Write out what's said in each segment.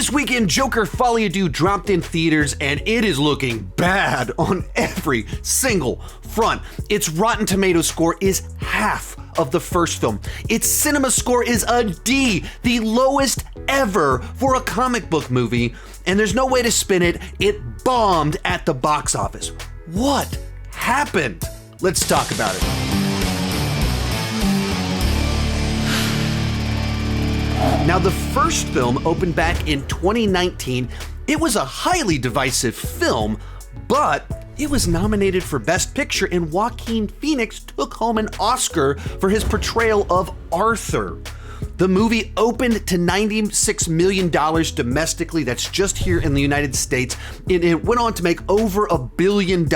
This weekend, Joker Folie dropped in theaters, and it is looking bad on every single front. Its Rotten Tomatoes score is half of the first film. Its cinema score is a D, the lowest ever for a comic book movie, and there's no way to spin it. It bombed at the box office. What happened? Let's talk about it. Now, the first film opened back in 2019. It was a highly divisive film, but it was nominated for Best Picture, and Joaquin Phoenix took home an Oscar for his portrayal of Arthur. The movie opened to $96 million domestically. That's just here in the United States. It went on to make over $1 billion,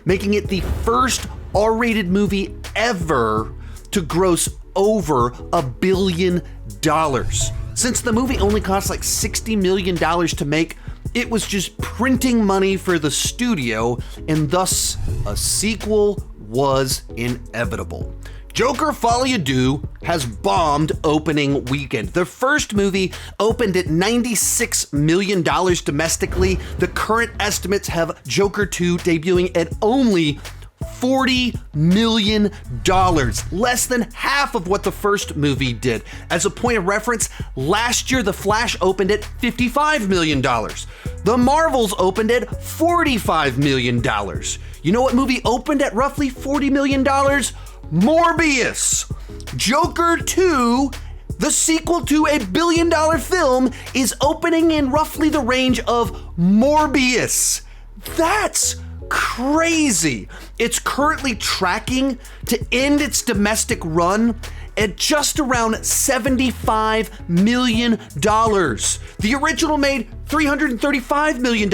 making it the first R-rated movie ever to gross over $1 billion. Since the movie only cost like $60 million to make, it was just printing money for the studio, and thus a sequel was inevitable. Joker Folie has bombed opening weekend. The first movie opened at $96 million domestically. The current estimates have Joker 2 debuting at only $40 million, less than half of what the first movie did. As a point of reference, last year The Flash opened at $55 million. The Marvels opened at $45 million. You know what movie opened at roughly $40 million? Morbius. Joker 2, the sequel to a billion-dollar film, is opening in roughly the range of Morbius. That's crazy. It's currently tracking to end its domestic run at just around $75 million. The original made $335 million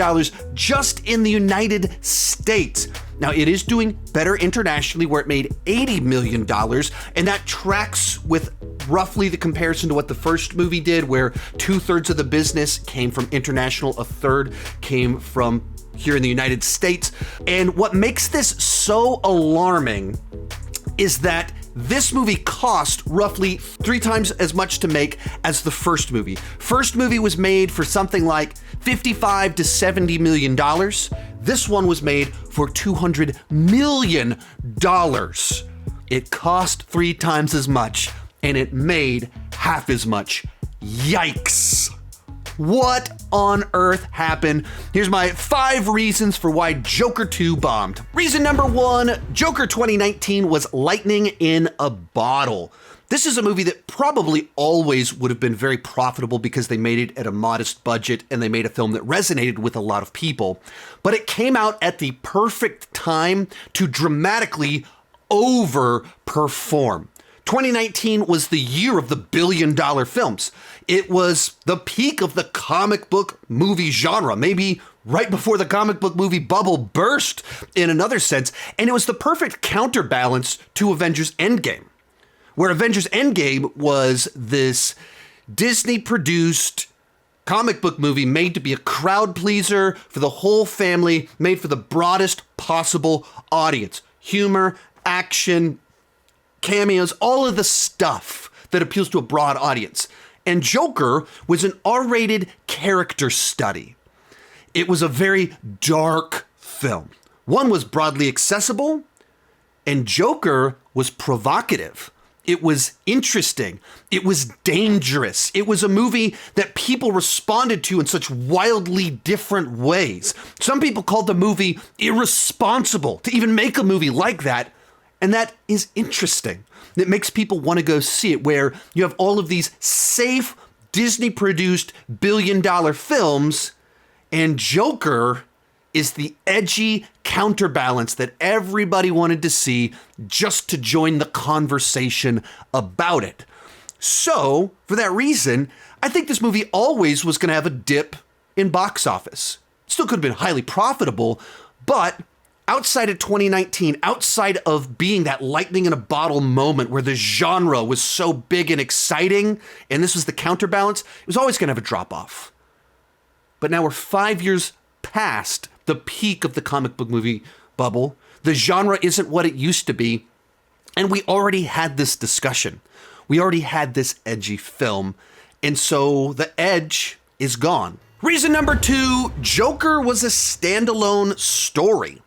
just in the United States. Now, it is doing better internationally, where it made $80 million, and that tracks with roughly the comparison to what the first movie did, where 2/3 of the business came from international, 1/3 came from here in the United States. And what makes this so alarming is that this movie cost roughly 3 times as much to make as the first movie. First movie was made for something like $55 to $70 million. This one was made for $200 million. It cost 3 times as much, and it made half as much. Yikes. What on earth happened? Here's my 5 reasons for why Joker 2 bombed. Reason number 1, Joker 2019 was lightning in a bottle. This is a movie that probably always would have been very profitable because they made it at a modest budget and they made a film that resonated with a lot of people. But it came out at the perfect time to dramatically overperform. 2019 was the year of the billion-dollar films. It was the peak of the comic book movie genre, maybe right before the comic book movie bubble burst in another sense, and it was the perfect counterbalance to Avengers Endgame, where Avengers Endgame was this Disney-produced comic book movie made to be a crowd pleaser for the whole family, made for the broadest possible audience. Humor, action, cameos, all of the stuff that appeals to a broad audience. And Joker was an R-rated character study. It was a very dark film. One was broadly accessible, and Joker was provocative. It was interesting. It was dangerous. It was a movie that people responded to in such wildly different ways. Some people called the movie irresponsible to even make a movie like that. And that is interesting. It makes people want to go see it, where you have all of these safe Disney-produced billion-dollar films, and Joker is the edgy counterbalance that everybody wanted to see just to join the conversation about it. So, for that reason, I think this movie always was going to have a dip in box office. It still could have been highly profitable, but outside of 2019, outside of being that lightning in a bottle moment where the genre was so big and exciting, and this was the counterbalance, it was always going to have a drop-off. But now we're 5 years past the peak of the comic book movie bubble. The genre isn't what it used to be, and we already had this discussion. We already had this edgy film, and so the edge is gone. Reason number 2, Joker was a standalone story.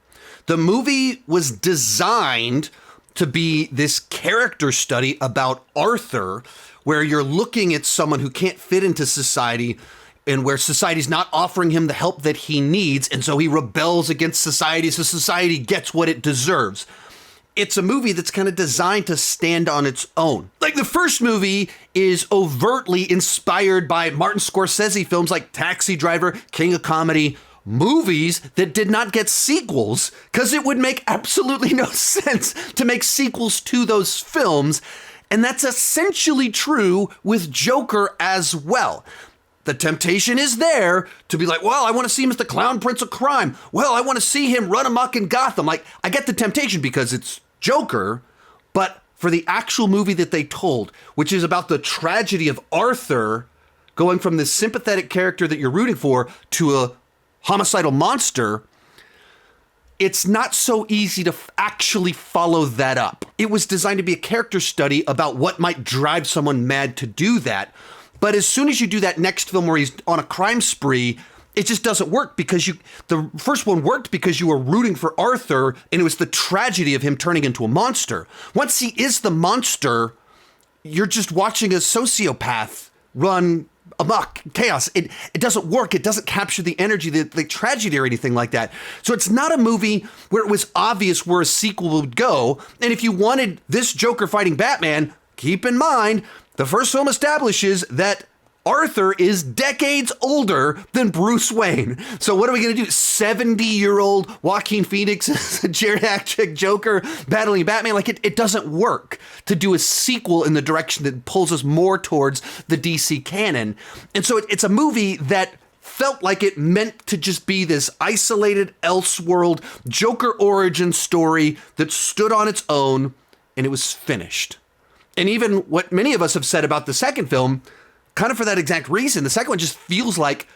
The movie was designed to be this character study about Arthur, where you're looking at someone who can't fit into society and where society's not offering him the help that he needs, and so he rebels against society so society gets what it deserves. It's a movie that's kind of designed to stand on its own. Like, the first movie is overtly inspired by Martin Scorsese films like Taxi Driver, King of Comedy, movies that did not get sequels because it would make absolutely no sense to make sequels to those films. And that's essentially true with Joker as well. The temptation is there to be like, well, I want to see him as the clown prince of crime. Well, I want to see him run amok in Gotham. Like, I get the temptation because it's Joker, but for the actual movie that they told, which is about the tragedy of Arthur going from this sympathetic character that you're rooting for to a homicidal monster, it's not so easy to actually follow that up. It was designed to be a character study about what might drive someone mad to do that. But as soon as you do that next film where he's on a crime spree, it just doesn't work because the first one worked because you were rooting for Arthur and it was the tragedy of him turning into a monster. Once he is the monster, you're just watching a sociopath run amok, chaos. It doesn't work. It doesn't capture the energy, the tragedy or anything like that. So it's not a movie where it was obvious where a sequel would go. And if you wanted this Joker fighting Batman, keep in mind, the first film establishes that Arthur is decades older than Bruce Wayne. So what are we going to do? 70-year-old Joaquin Phoenix as a geriatric Joker battling Batman? Like, it doesn't work to do a sequel in the direction that pulls us more towards the DC canon. And so it's a movie that felt like it meant to just be this isolated Elseworld Joker origin story that stood on its own, and it was finished. And even what many of us have said about the second film, kind of for that exact reason, the second one just feels like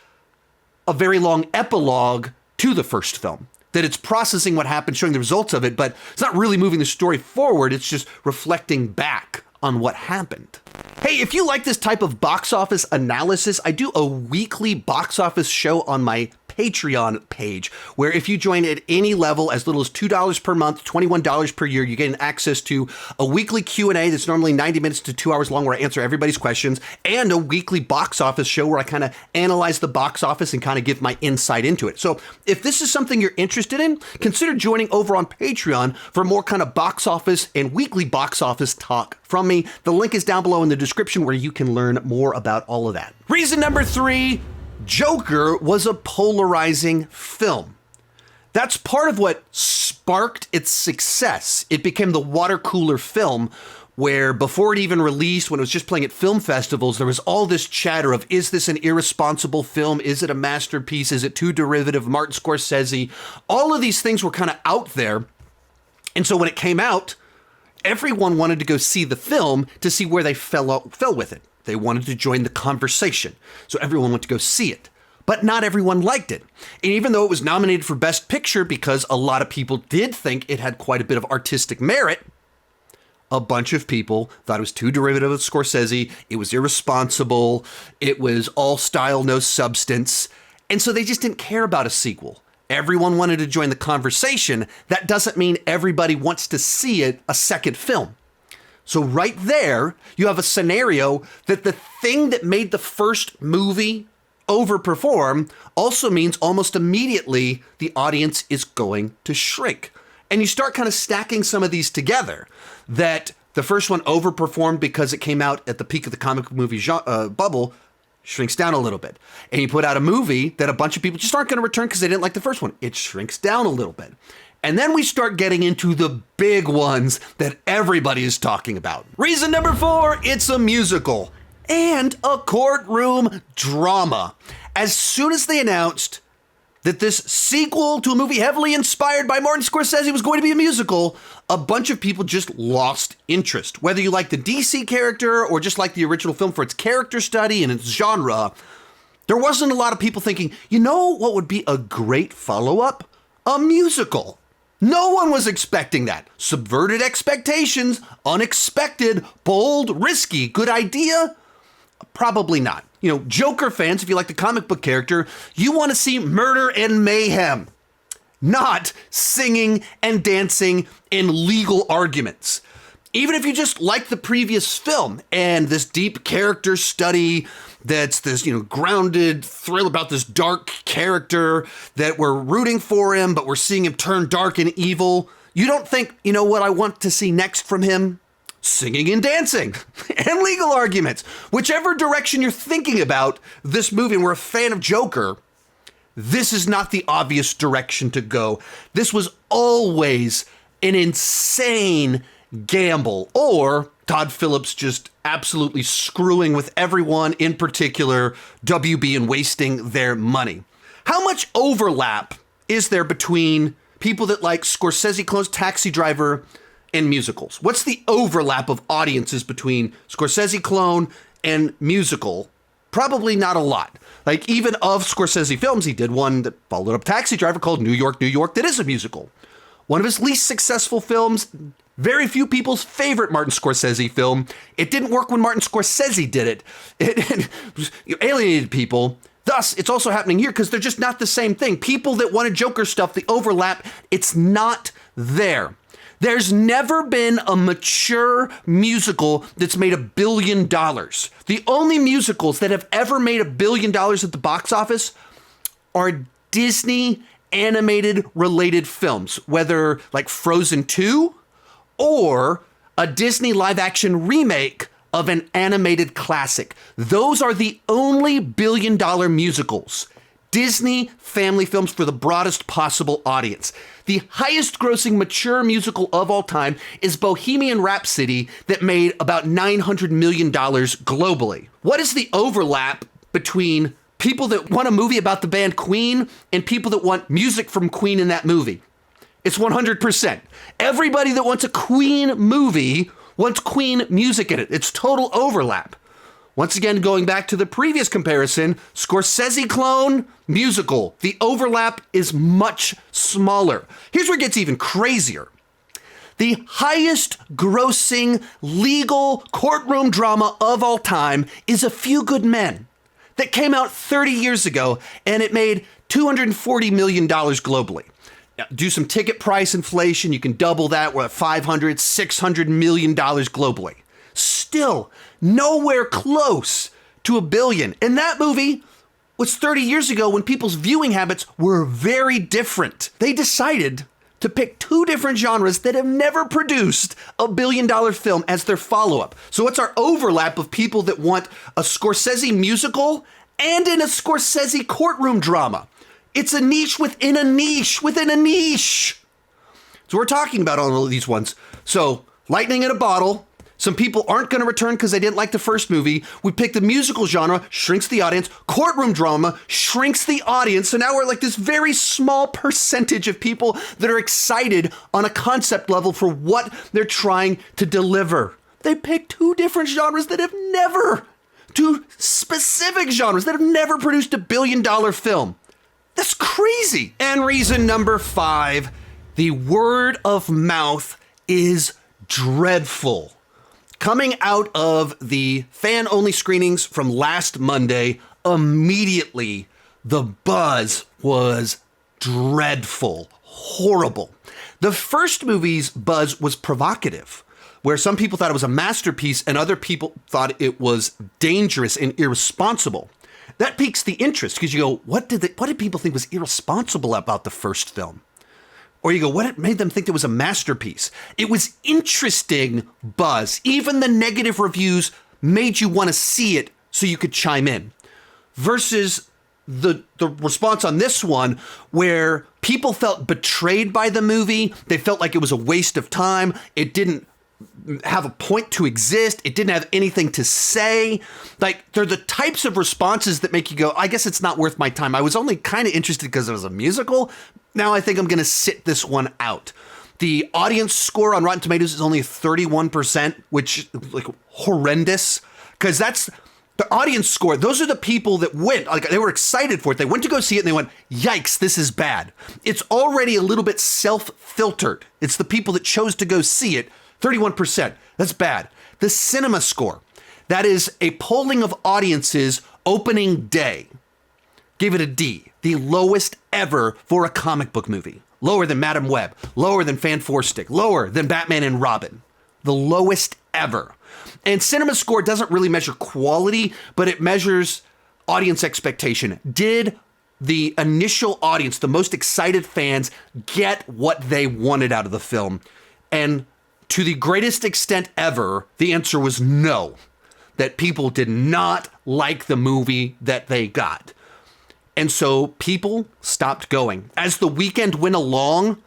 a very long epilogue to the first film. That it's processing what happened, showing the results of it, but it's not really moving the story forward. It's just reflecting back on what happened. Hey, if you like this type of box office analysis, I do a weekly box office show on my Patreon page, where if you join at any level, as little as $2 per month, $21 per year, you get access to a weekly Q&A that's normally 90 minutes to 2 hours long, where I answer everybody's questions, and a weekly box office show where I kind of analyze the box office and kind of give my insight into it. So if this is something you're interested in, consider joining over on Patreon for more kind of box office and weekly box office talk from me. The link is down below in the description where you can learn more about all of that. Reason number 3, Joker was a polarizing film. That's part of what sparked its success. It became the water cooler film where before it even released, when it was just playing at film festivals, there was all this chatter of, is this an irresponsible film? Is it a masterpiece? Is it too derivative of Martin Scorsese? All of these things were kind of out there. And so when it came out, everyone wanted to go see the film to see where they fell with it. They wanted to join the conversation. So everyone went to go see it. But not everyone liked it. And even though it was nominated for Best Picture because a lot of people did think it had quite a bit of artistic merit, a bunch of people thought it was too derivative of Scorsese, it was irresponsible, it was all style, no substance, and so they just didn't care about a sequel. Everyone wanted to join the conversation. That doesn't mean everybody wants to see it a second film. So right there, you have a scenario that the thing that made the first movie overperform also means almost immediately the audience is going to shrink. And you start kind of stacking some of these together, that the first one overperformed because it came out at the peak of the comic movie bubble, shrinks down a little bit. And you put out a movie that a bunch of people just aren't going to return because they didn't like the first one. It shrinks down a little bit. And then we start getting into the big ones that everybody is talking about. Reason number 4, it's a musical and a courtroom drama. As soon as they announced that this sequel to a movie heavily inspired by Martin Scorsese was going to be a musical, a bunch of people just lost interest. Whether you like the DC character or just like the original film for its character study and its genre, there wasn't a lot of people thinking, you know what would be a great follow-up? A musical. No one was expecting that. Subverted expectations, unexpected, bold, risky. Good idea? Probably not. Joker fans, if you like the comic book character, you want to see murder and mayhem, not singing and dancing and legal arguments. Even if you just like the previous film and this deep character study that's this, grounded thrill about this dark character that we're rooting for him, but we're seeing him turn dark and evil, you don't think, what I want to see next from him? Singing and dancing and legal arguments. Whichever direction you're thinking about this movie, and we're a fan of Joker, this is not the obvious direction to go. This was always an insane gamble, or Todd Phillips just absolutely screwing with everyone, in particular WB, and wasting their money. How much overlap is there between people that like Scorsese clones, Taxi Driver, and musicals? What's the overlap of audiences between Scorsese clone and musical? Probably not a lot. Like, even of Scorsese films, he did one that followed up Taxi Driver called New York, New York, that is a musical. One of his least successful films, very few people's favorite Martin Scorsese film. It didn't work when Martin Scorsese did it. It alienated people. Thus, it's also happening here because they're just not the same thing. People that wanted Joker stuff, the overlap, it's not there. There's never been a mature musical that's made $1 billion. The only musicals that have ever made $1 billion at the box office are Disney animated related films, whether like Frozen 2 or a Disney live action remake of an animated classic. Those are the only $1 billion musicals. Disney family films for the broadest possible audience. The highest grossing mature musical of all time is Bohemian Rhapsody that made about $900 million globally. What is the overlap between people that want a movie about the band Queen and people that want music from Queen in that movie? It's 100%. Everybody that wants a Queen movie wants Queen music in it. It's total overlap. Once again, going back to the previous comparison, Scorsese clone, musical. The overlap is much smaller. Here's where it gets even crazier. The highest grossing legal courtroom drama of all time is A Few Good Men that came out 30 years ago, and it made $240 million globally. Now, do some ticket price inflation, you can double that. We're at $600 million globally. Still nowhere close to $1 billion. And that movie was 30 years ago when people's viewing habits were very different. They decided to pick two different genres that have never produced $1 billion film as their follow-up. So what's our overlap of people that want a Scorsese musical and in a Scorsese courtroom drama? It's a niche within a niche within a niche. So we're talking about all of these ones. So lightning in a bottle. Some people aren't going to return because they didn't like the first movie. We picked the musical genre, shrinks the audience. Courtroom drama shrinks the audience. So now we're like this very small percentage of people that are excited on a concept level for what they're trying to deliver. They picked two different genres that have never, two specific genres that have never produced $1 billion film. That's crazy. And reason number 5, the word of mouth is dreadful. Coming out of the fan-only screenings from last Monday, immediately the buzz was dreadful, horrible. The first movie's buzz was provocative, where some people thought it was a masterpiece and other people thought it was dangerous and irresponsible. That piques the interest because you go, what did people think was irresponsible about the first film? Or you go, what made them think it was a masterpiece? It was interesting buzz. Even the negative reviews made you want to see it so you could chime in. Versus the response on this one where people felt betrayed by the movie. They felt like it was a waste of time. It didn't have a point to exist. It didn't have anything to say. Like, they're the types of responses that make you go, I guess it's not worth my time. I was only kind of interested because it was a musical. Now I think I'm going to sit this one out. The audience score on Rotten Tomatoes is only 31%, which is like horrendous because that's the audience score. Those are the people that went, like they were excited for it. They went to go see it and they went, yikes, this is bad. It's already a little bit self-filtered. It's the people that chose to go see it. 31%. That's bad. The cinema score. That is a polling of audiences opening day. Gave it a D, the lowest ever for a comic book movie. Lower than Madam Web, lower than Fan Four Stick, lower than Batman and Robin. The lowest ever. And Cinema Score doesn't really measure quality, but it measures audience expectation. Did the initial audience, the most excited fans, get what they wanted out of the film? And to the greatest extent ever, the answer was no. That people did not like the movie that they got. And so people stopped going. As the weekend went along,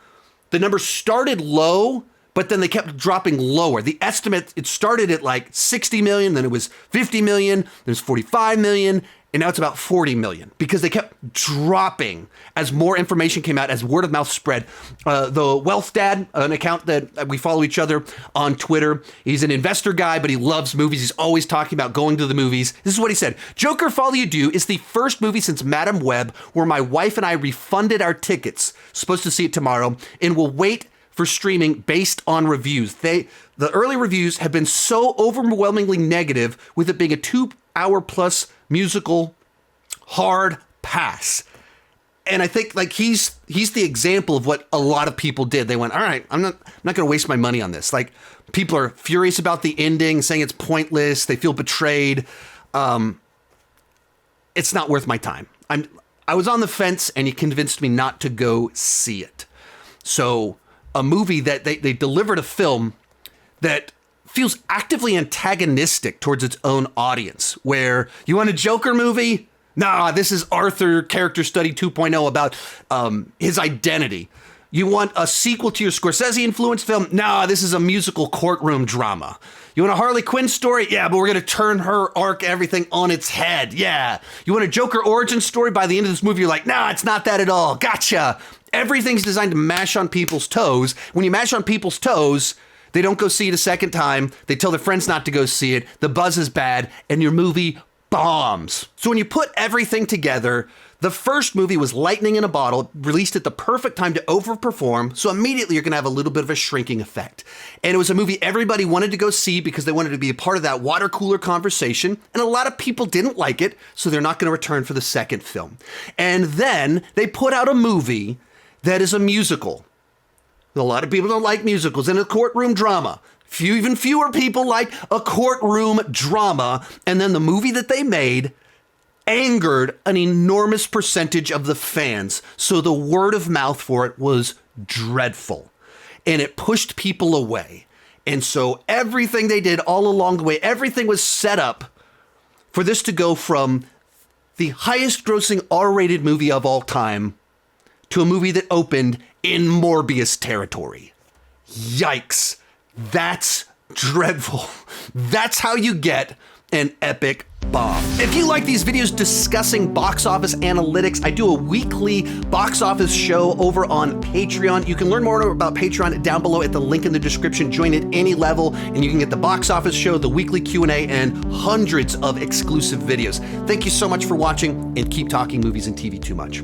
the numbers started low, but then they kept dropping lower. The estimate, it started at like 60 million, then it was 50 million, then it was 45 million, and now it's about 40 million because they kept dropping as more information came out, as word of mouth spread. The Wealth Dad, an account that we follow each other on Twitter, he's an investor guy, but he loves movies. He's always talking about going to the movies. This is what he said. Joker Folie is the first movie since Madam Web where my wife and I refunded our tickets. Supposed to see it tomorrow, and we'll wait for streaming based on reviews. The early reviews have been so overwhelmingly negative, with it being a 2-hour plus musical, hard pass. And I think like he's the example of what a lot of people did. They went, all right, I'm not going to waste my money on this. Like, people are furious about the ending, saying it's pointless. They feel betrayed. It's not worth my time. I was on the fence, and he convinced me not to go see it. So a movie that they delivered a film that feels actively antagonistic towards its own audience, where you want a Joker movie? Nah, this is Arthur Character Study 2.0 about his identity. You want a sequel to your Scorsese-influenced film? Nah, this is a musical courtroom drama. You want a Harley Quinn story? Yeah, but we're going to turn her arc, everything on its head. Yeah. You want a Joker origin story? By the end of this movie, you're like, nah, it's not that at all. Gotcha. Everything's designed to mash on people's toes. When you mash on people's toes, they don't go see it a second time. They tell their friends not to go see it. The buzz is bad, and your movie bombs. So when you put everything together, the first movie was lightning in a bottle, released at the perfect time to overperform, so immediately you're going to have a little bit of a shrinking effect. And it was a movie everybody wanted to go see because they wanted to be a part of that water cooler conversation, and a lot of people didn't like it, so they're not going to return for the second film. And then they put out a movie that is a musical. A lot of people don't like musicals, and a courtroom drama. Even fewer people like a courtroom drama, and then the movie that they made angered an enormous percentage of the fans, so the word of mouth for it was dreadful, and it pushed people away. And so everything they did all along the way, everything was set up for this to go from the highest grossing R-rated movie of all time to a movie that opened in Morbius territory. Yikes. That's dreadful. That's how you get an epic bomb. If you like these videos discussing box office analytics, I do a weekly box office show over on Patreon. You can learn more about Patreon down below at the link in the description. Join at any level, and you can get the box office show, the weekly Q&A, and hundreds of exclusive videos. Thank you so much for watching, and keep talking movies and TV too much.